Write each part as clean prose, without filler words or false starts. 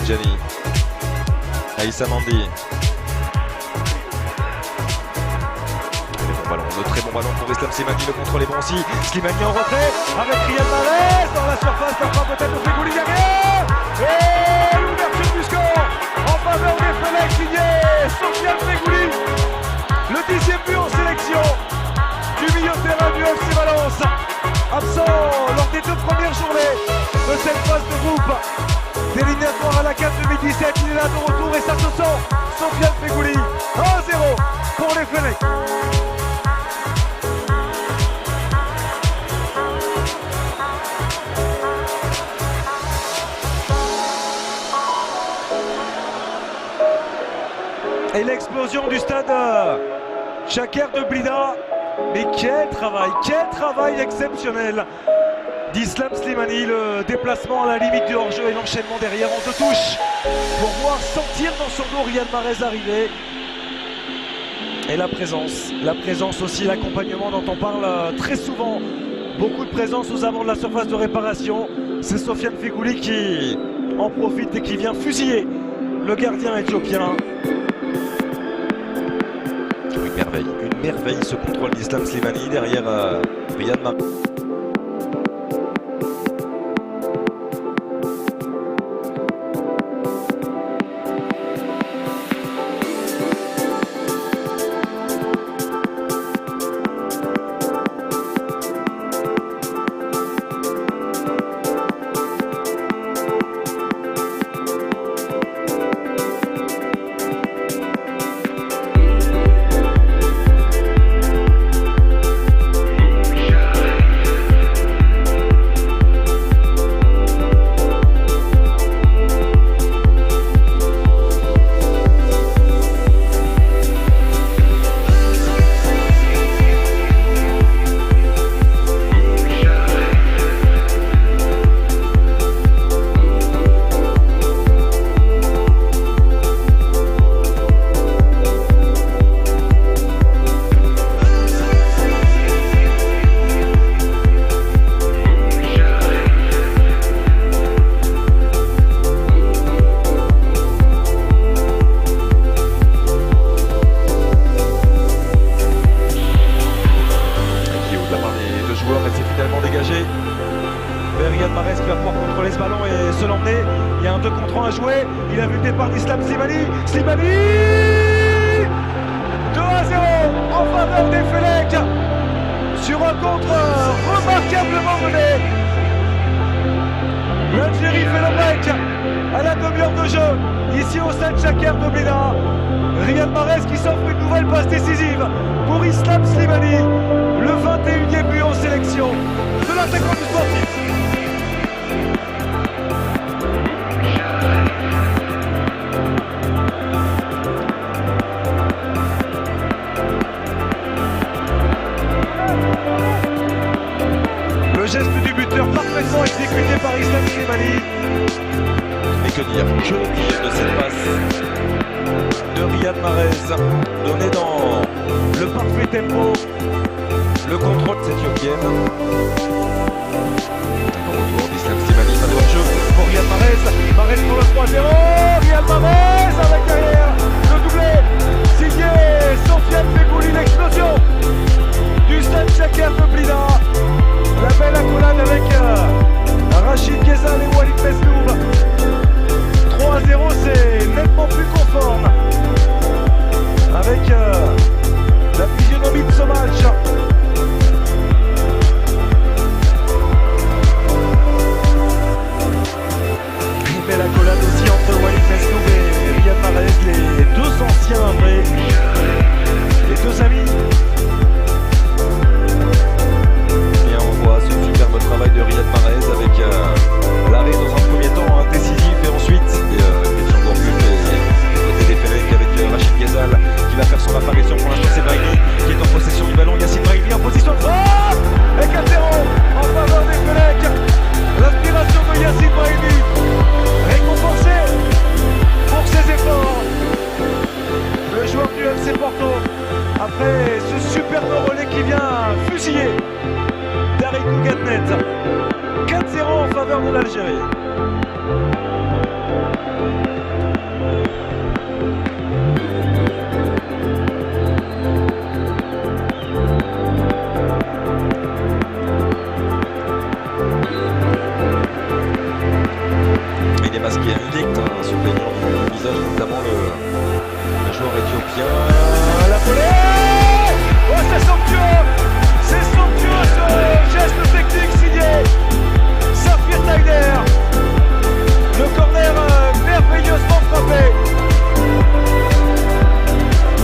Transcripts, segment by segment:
Gianni, Aïssa Mandi. Le très bon ballon pour Islam Slimani, le contrôle est bon aussi. Slimani en retrait avec Riyad Mahrez dans la surface, la frappe peut-être de Fegouli derrière. Et l'ouverture du score en faveur des Fennecs signé Sofiane Fegouli. Le 10e but en sélection du milieu de terrain du FC Valence. Absent lors des 2 premières journées de cette phase de groupe d'éliminatoire à la CAN 2017. Il est là de retour et ça se sent. Sofiane Fegouli, 1-0 pour les Fennecs. Et l'explosion du stade Chaker de Blida. Mais quel travail exceptionnel d'Islam Slimani. Le déplacement à la limite du hors-jeu et l'enchaînement derrière en 2 touches pour voir sentir dans son dos Riyad Mahrez arriver. Et la présence aussi, l'accompagnement dont on parle très souvent. Beaucoup de présence aux abords de la surface de réparation. C'est Sofiane Fegouli qui en profite et qui vient fusiller le gardien éthiopien. Une merveille ce contrôle d'Islam Slimani derrière Riyad Mahrez. Riyad Mahrez qui va pouvoir contrôler ce ballon et se l'emmener. Il y a un 2 contre 1 à jouer. Il a vu le départ d'Islam Slimani. Slimani 2-0 en faveur des Fennecs sur un contre remarquablement mené. L'Algérie fait le break à la demi-heure de jeu, ici au stade Chaker de Blida. Riyad Mahrez qui s'offre une nouvelle passe décisive pour Islam Slimani, le 21e but en sélection de l'attaquant du Sportif. Le geste du buteur parfaitement exécuté par Islam Slimani. Et que dire de cette passe de Riyad Mahrez, donné dans Le parfait tempo. le contrôle de cette Éthiopienne. Un retour d'Islam Slimani, pas de jeu Pour Riyad Mahrez, Mahrez pour le 3-0, Riyad Mahrez avec derrière le doublé, signé Sofiane Fegouli, l'explosion du stade Chaker de Blida. La belle accolade avec Rachid Ghezal et Walid Mesloub. 3-0, c'est nettement plus conforme avec la physionomie de ce match. Une belle accolade aussi entre Walid Mesloub et Riyad Mahrez, les deux anciens après, les deux amis. Bien, on voit ce superbe travail de Riyad Mahrez avec l'arrêt dans un premier temps décisif et ensuite Christian Gourcuff et côté des Fenech avec Rachid Ghezal qui va faire son apparition. Pour l'instant c'est Brahimi qui est en possession du ballon. Yacine Brahimi en position de frappe Et 4-0 en faveur des Fenech. L'inspiration de Yacine Brahimi récompensé pour ses efforts. Le joueur du FC Porto, après ce superbe relais qui vient fusiller Daricou Gatnet. 4-0 en faveur de l'Algérie. Il est masqué, il est un souvenir du visage, notamment le joueur éthiopien. La volée. Oh, c'est somptueux. C'est somptueux ce geste technique signé Safir Taider. Le corner merveilleusement frappé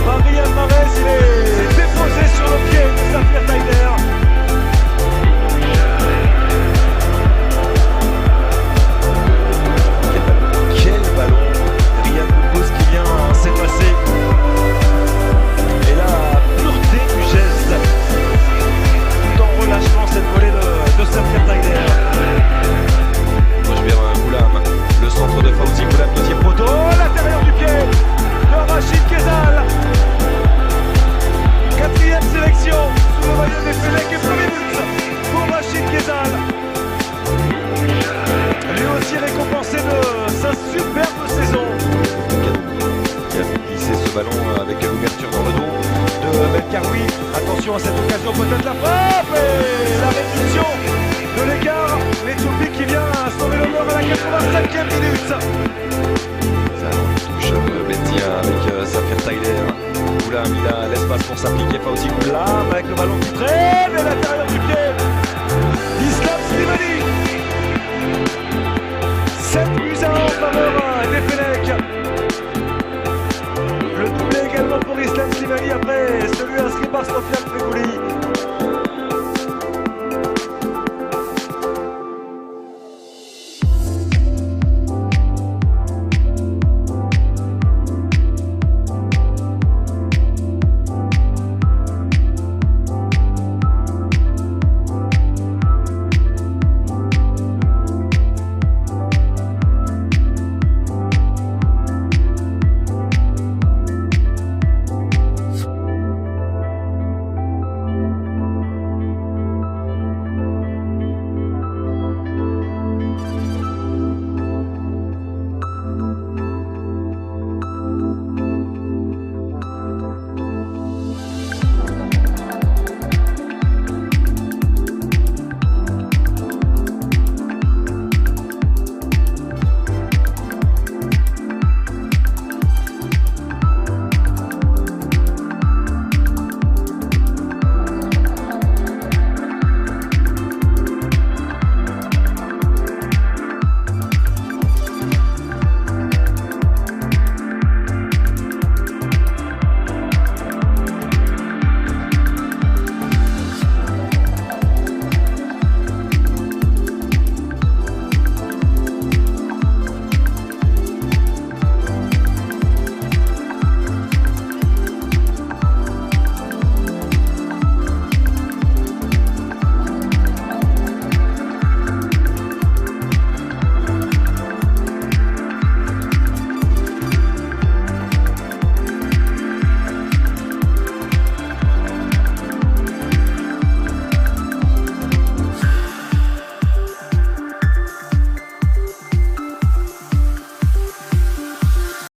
par Riyad Mahrez. Il est déposé sur le pied de Safir Taider. Quel ballon! Riyad Mahrez qui vient s'effacer. Et la pureté du geste, tout en relâchant cette volée de Safir Taider. Mojber Goulam, le centre de Fawzi Goulam, deuxième poteau. À l'intérieur du pied de Rachid Ghezal. 4e sélection sous le maillot des Fenech et premier but pour Rachid Ghezal. Lui aussi récompensé de sa superbe saison. Qui a fait glisser ce ballon avec l'ouverture dans le dos de Belkaroui, attention à cette occasion, peut-être la frappe et la réduction de l'écart. L'Éthiopie qui vient sauver l'honneur à la 85e minute. Ça touche Benzia avec Safir Taider. Goulam, il a l'espace pour s'appliquer. Fawzi Goulam Goulam avec le ballon qui traîne et l'intérieur